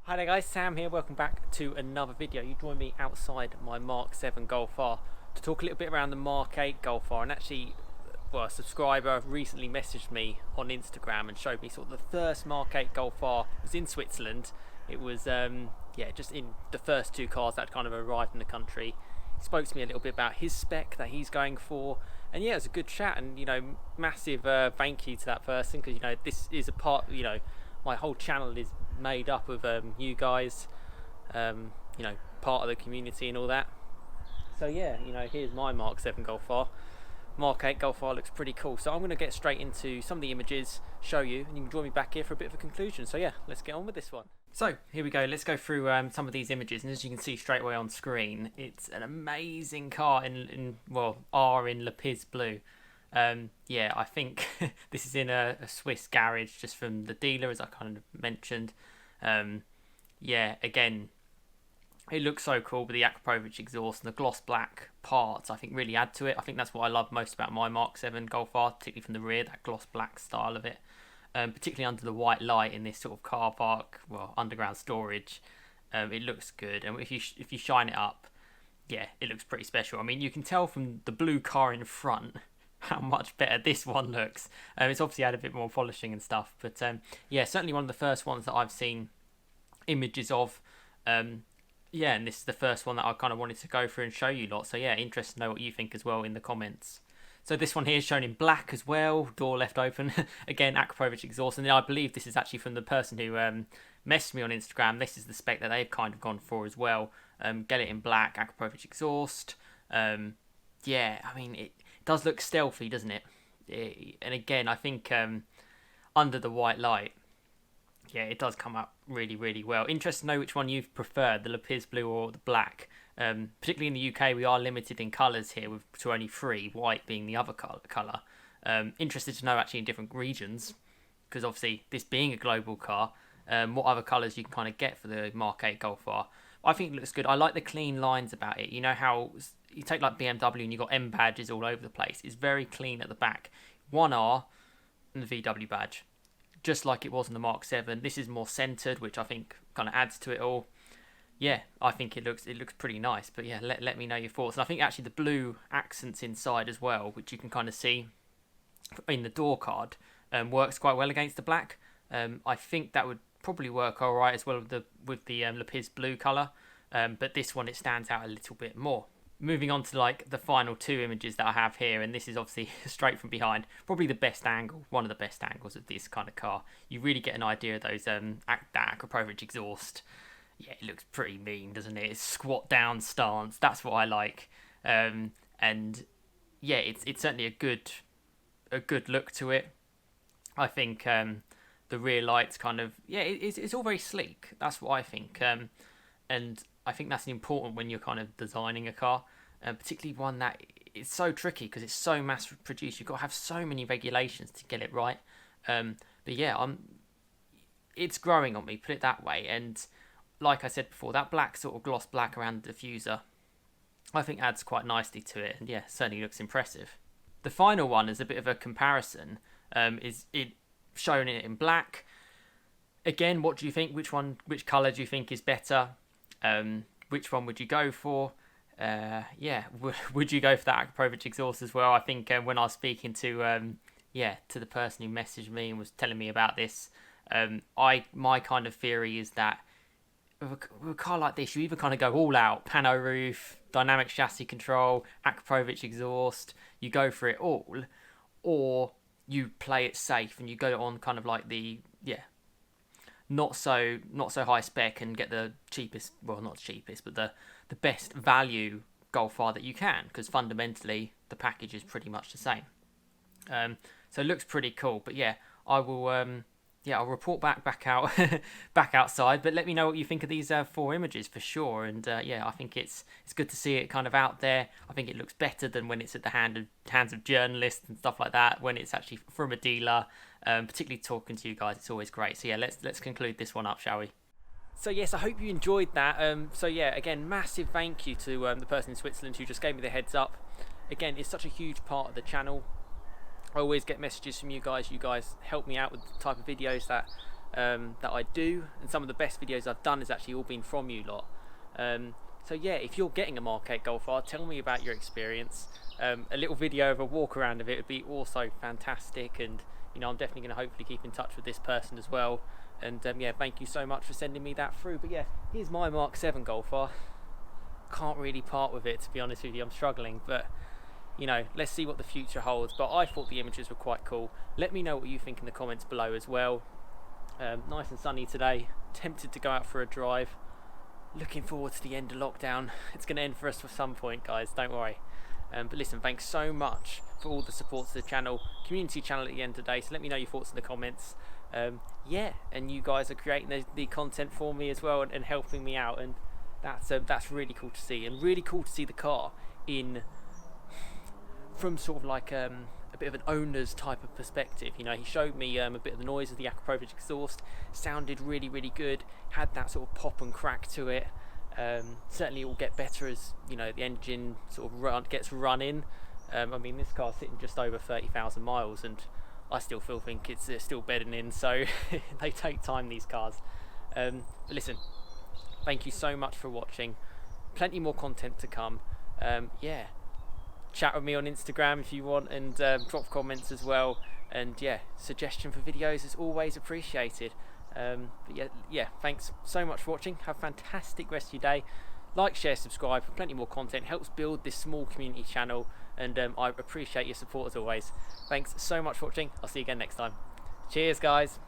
Hi there guys, Sam here, welcome back to another video. You join me outside my Mark 7 Golf R to talk a little bit around the Mark 8 Golf R. And actually, well, a subscriber recently messaged me on Instagram and showed me sort of the first Mark 8 Golf R. It was in Switzerland. It was, just in the first two cars that kind of arrived in the country. He spoke to me a little bit about his spec that he's going for. And yeah, it was a good chat, and massive thank you to that person, because this is a part, my whole channel is made up of you guys, part of the community and all that. So yeah, here's my Mark 7 Golf R. Mark 8 Golf R looks pretty cool. So I'm going to get straight into some of the images, show you, and you can join me back here for a bit of a conclusion. So yeah, let's get on with this one. So here we go, let's go through some of these images, and as you can see straight away on screen, it's an amazing car in R in Lapis Blue. I think this is in a Swiss garage just from the dealer, as I kind of mentioned. Again, it looks so cool, but the Akrapovic exhaust and the gloss black parts I think really add to it. I think that's what I love most about my Mark 7 Golf R, particularly from the rear, that gloss black style of it. Particularly under the white light in this sort of car park, underground storage. It looks good, and if you shine it up, yeah, it looks pretty special. I mean, you can tell from the blue car in front how much better this one looks. It's obviously had a bit more polishing and stuff, but certainly one of the first ones that I've seen images of. And this is the first one that I kind of wanted to go through and show you lot. So yeah, interested to know what you think as well in the comments. So this one here is shown in black as well, door left open. Again, Akrapovic exhaust, and I believe this is actually from the person who messaged me on Instagram. This is the spec that they've kind of gone for as well. Get it in black, Akrapovic exhaust. I mean, it does look stealthy, doesn't it? And again, I think under the white light, yeah, it does come up really, really well. Interested to know which one you've preferred, the Lapis Blue or the black. Particularly in the UK, we are limited in colours here to only 3, white being the other colour. Interested to know actually in different regions, because obviously this being a global car, what other colours you can kind of get for the Mark 8 Golf R. I think it looks good. I like the clean lines about it. You know how you take like BMW and you've got M badges all over the place. It's very clean at the back. 1R and the VW badge, just like it was in the Mark 7. This is more centred, which I think kind of adds to it all. Yeah, I think it looks pretty nice. But yeah, let me know your thoughts. And I think actually the blue accents inside as well, which you can kind of see in the door card, works quite well against the black. I think that would probably work all right as well with the Lapis Blue colour. But this one, it stands out a little bit more. Moving on to like the final 2 images that I have here, and this is obviously straight from behind, probably the best angle, one of the best angles of this kind of car. You really get an idea of those that Akrapovic exhaust. Yeah, it looks pretty mean, doesn't it? It's squat down stance. That's what I like. And yeah, it's certainly a good look to it. I think the rear lights kind of, it's all very sleek. That's what I think. And I think that's important when you're kind of designing a car, particularly one that it's so tricky because it's so mass produced. You've got to have so many regulations to get it right. But yeah, it's growing on me, put it that way. And like I said before, that black sort of gloss black around the diffuser, I think adds quite nicely to it. And yeah, certainly looks impressive. The final one is a bit of a comparison. Is it shown it in black? Again, what do you think? Which colour do you think is better? Which one would you go for? Would you go for that Akrapovic exhaust as well? I think when I was speaking to the person who messaged me and was telling me about this, my kind of theory is that with a car like this, you either kind of go all out, pano roof, dynamic chassis control, Akrapovic exhaust, you go for it all, or you play it safe and you go on kind of like the not so high spec and get the cheapest, well, not cheapest, but the best value Golf R that you can, because fundamentally the package is pretty much the same. So it looks pretty cool. But yeah, I will I'll report back out back outside. But let me know what you think of these 4 images for sure. And I think it's good to see it kind of out there. I think it looks better than when it's at the hands of journalists and stuff like that. When it's actually from a dealer, particularly talking to you guys, it's always great. So yeah, let's conclude this one up, shall we? So yes, I hope you enjoyed that. Again, massive thank you to the person in Switzerland who just gave me the heads up. Again, it's such a huge part of the channel. I always get messages from you guys. You guys help me out with the type of videos that that I do, and some of the best videos I've done has actually all been from you lot. So yeah, if you're getting a Mark 8 Golf R, tell me about your experience. A little video of a walk around of it would be also fantastic, and you know, I'm definitely going to hopefully keep in touch with this person as well. And yeah, thank you so much for sending me that through. But yeah, here's my Mark 7 Golf R. Can't really part with it, to be honest with you. I'm struggling, but you know, let's see what the future holds. But I thought the images were quite cool. Let me know what you think in the comments below as well. Nice and sunny today. Tempted to go out for a drive. Looking forward to the end of lockdown. It's going to end for us at some point, guys, don't worry. But listen, thanks so much for all the support to the channel, community channel at the end today. So let me know your thoughts in the comments. Yeah, and you guys are creating the content for me as well, and helping me out, and that's really cool to see, and really cool to see the car in from sort of like a bit of an owner's type of perspective. You know, he showed me a bit of the noise of the Akrapovic exhaust. Sounded really, really good. Had that sort of pop and crack to it. Certainly it will get better as, you know, the engine sort of gets running. I mean, this car's sitting just over 30,000 miles, and I still think it's still bedding in, so they take time, these cars. But listen, thank you so much for watching. Plenty more content to come. Yeah, chat with me on Instagram if you want, and drop comments as well. And yeah, suggestion for videos is always appreciated. But yeah, thanks so much for watching. Have a fantastic rest of your day. Like, share, subscribe for plenty more content. Helps build this small community channel, and I appreciate your support as always. Thanks so much for watching. I'll see you again next time. Cheers, guys.